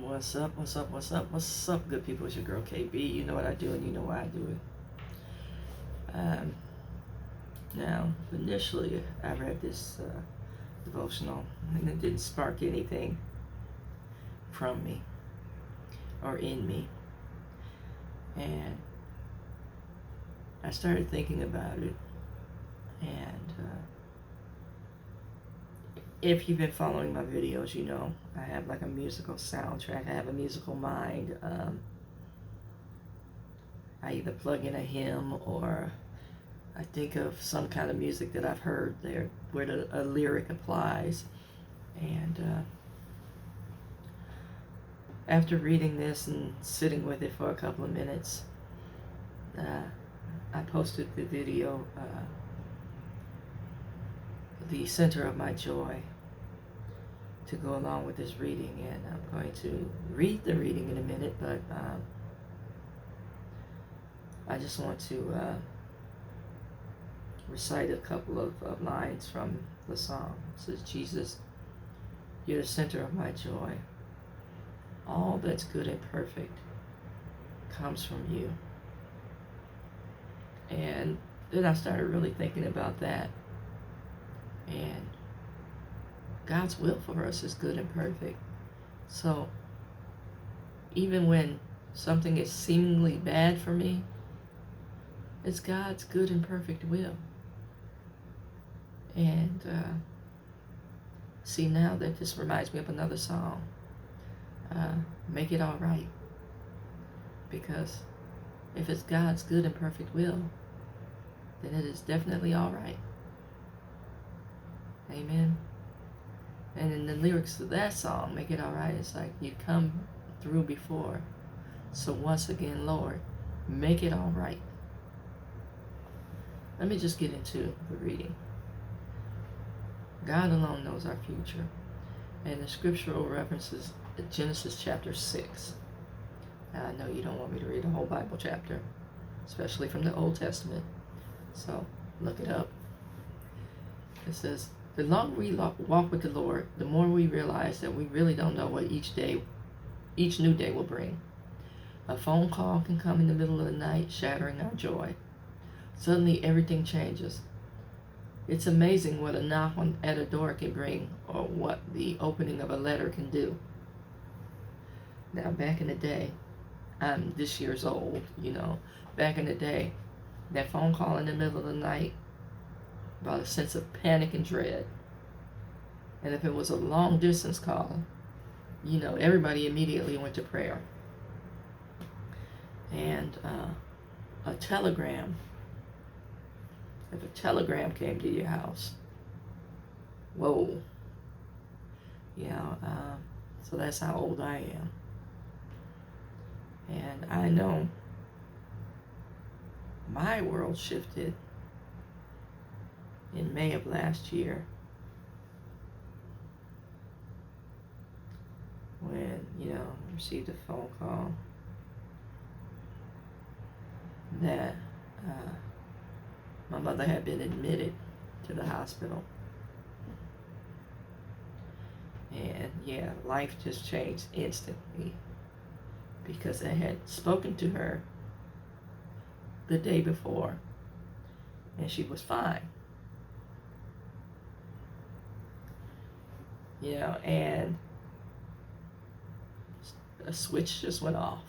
What's up? What's up? What's up? What's up, good people? It's your girl KB. You know what I do, and you know why I do it. Now, initially, I read this devotional, and it didn't spark anything from me or in me. And I started thinking about it, and if you've been following my videos, you know I have like a musical soundtrack. I have a musical mind. I either plug in a hymn or I think of some kind of music that I've heard there where a lyric applies. And after reading this and sitting with it for a couple of minutes, I posted the video, The Center of My Joy, to go along with this reading, and I'm going to read the reading in a minute, but I just want to recite a couple of lines from the song. It says, Jesus, you're the center of my joy. All that's good and perfect comes from you. And then I started really thinking about that. And God's will for us is good and perfect. So even when something is seemingly bad for me, it's God's good and perfect will. And see, now that this reminds me of another song, Make It All Right. Because if it's God's good and perfect will, then it is definitely all right. Amen. And in the lyrics of that song, Make It All Right, it's like, you come through before. So once again, Lord, make it all right. Let me just get into the reading. God alone knows our future. And the scriptural references Genesis chapter 6. I know you don't want me to read the whole Bible chapter, especially from the Old Testament. So look it up. It says, the longer we walk with the Lord, the more we realize that we really don't know what each new day will bring. A phone call can come in the middle of the night, shattering our joy. Suddenly everything changes. It's amazing what a knock at a door can bring, or what the opening of a letter can do. Now, back in the day, I'm this year's old, back in the day, that phone call in the middle of the night brought a sense of panic and dread. And if it was a long distance call, everybody immediately went to prayer. And a telegram, if a telegram came to your house, whoa. So that's how old I am. And I know my world shifted in May of last year when, I received a phone call that my mother had been admitted to the hospital. And life just changed instantly, because I had spoken to her the day before and she was fine. And a switch just went off.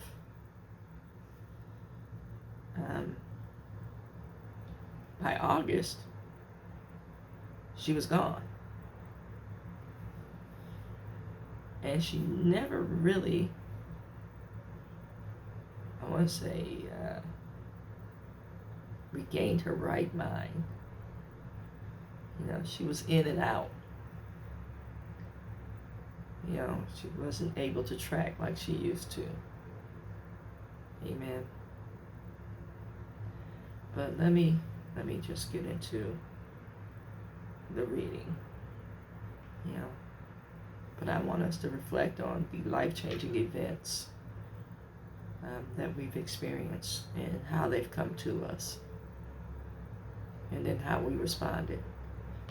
By August, she was gone. And she never really, I want to say, regained her right mind. She was in and out. She wasn't able to track like she used to. Amen. But let me just get into the reading. But I want us to reflect on the life-changing events that we've experienced and how they've come to us, and then how we responded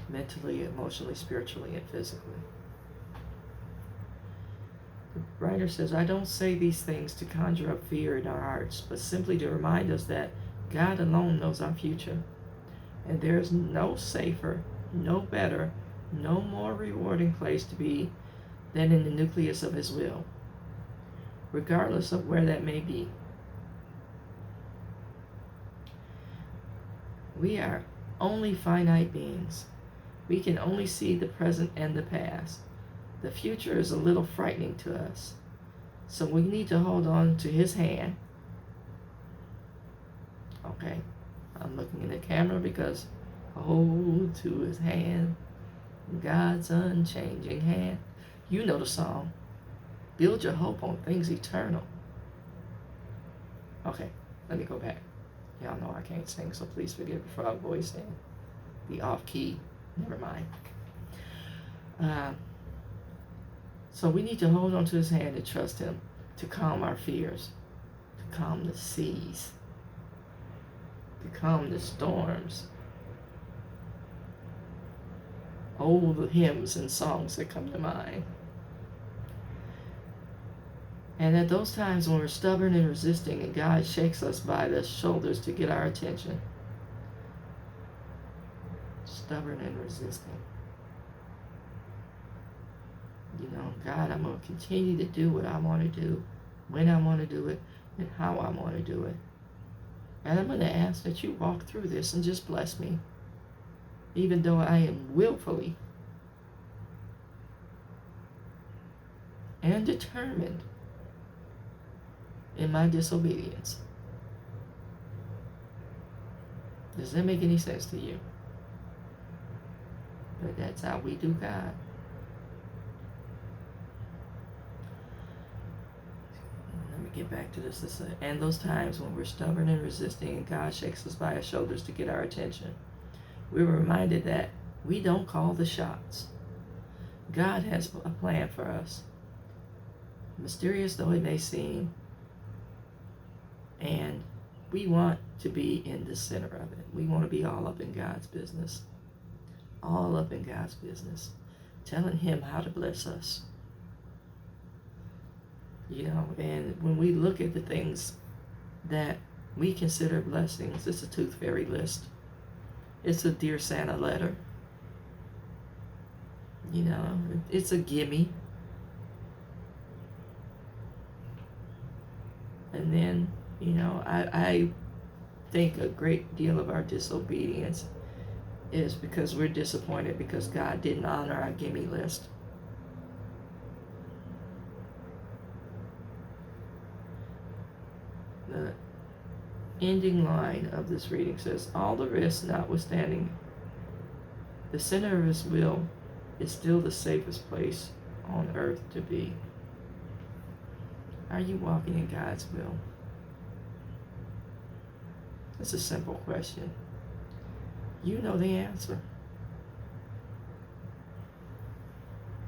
mentally, emotionally, spiritually, and physically. The writer says, I don't say these things to conjure up fear in our hearts, but simply to remind us that God alone knows our future. And there is no safer, no better, no more rewarding place to be than in the nucleus of His will, regardless of where that may be. We are only finite beings. We can only see the present and the past. The future is a little frightening to us. So we need to hold on to His hand. Okay, I'm looking in the camera because hold to His hand, God's unchanging hand. You know the song. Build your hope on things eternal. Okay, let me go back. Y'all know I can't sing, so please forgive the frog voice and the off key. Never mind. So we need to hold on to His hand and trust Him to calm our fears, to calm the seas, to calm the storms. Oh, the hymns and songs that come to mind. And at those times when we're stubborn and resisting and God shakes us by the shoulders to get our attention. Stubborn and resisting. You know, God, I'm going to continue to do what I want to do, when I want to do it, and how I want to do it. And I'm going to ask that you walk through this and just bless me, even though I am willfully and determined in my disobedience. Does that make any sense to you? But that's how we do God. Let me get back to this. And those times when we're stubborn and resisting and God shakes us by His shoulders to get our attention, we're reminded that we don't call the shots. God has a plan for us. Mysterious though it may seem, and we want to be in the center of it. We want to be all up in God's business. All up in God's business. Telling Him how to bless us. You know, and when we look at the things that we consider blessings, it's a tooth fairy list. It's a Dear Santa letter. You know, it's a gimme. And then, you know, I think a great deal of our disobedience is because we're disappointed because God didn't honor our gimme list. The ending line of this reading says, all the risks notwithstanding, the center of His will is still the safest place on earth to be. Are you walking in God's will? It's a simple question. You know the answer.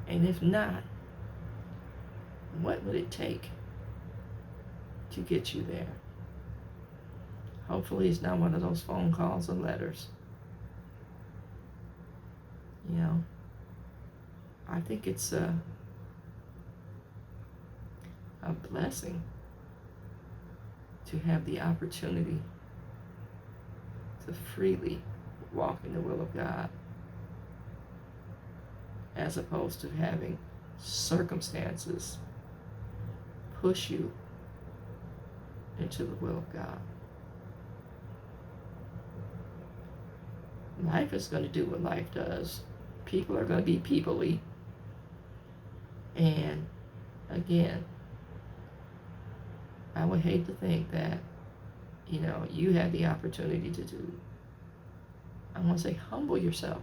And if not, what would it take to get you there? Hopefully it's not one of those phone calls or letters. You know, I think it's a blessing to have the opportunity to freely walk in the will of God, as opposed to having circumstances push you into the will of God. Life is going to do what life does. People are going to be people-y. And again, I would hate to think that, you know, you had the opportunity to do. I want to say, humble yourself.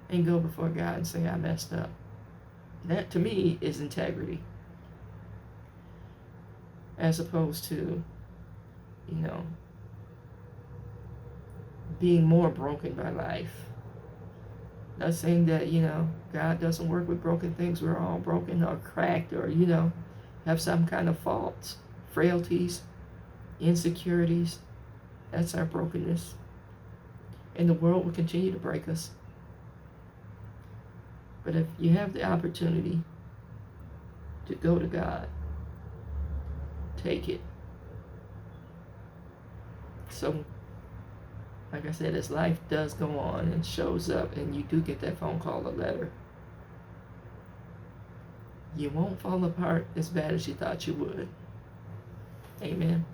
And go before God and say, I messed up. That, to me, is integrity. As opposed to, you know, being more broken by life. Not saying that, you know, God doesn't work with broken things. We're all broken or cracked or, you know, have some kind of faults, frailties, insecurities. That's our brokenness. And the world will continue to break us. But if you have the opportunity to go to God, take it. So, like I said, as life does go on and shows up and you do get that phone call or letter, you won't fall apart as bad as you thought you would. Amen.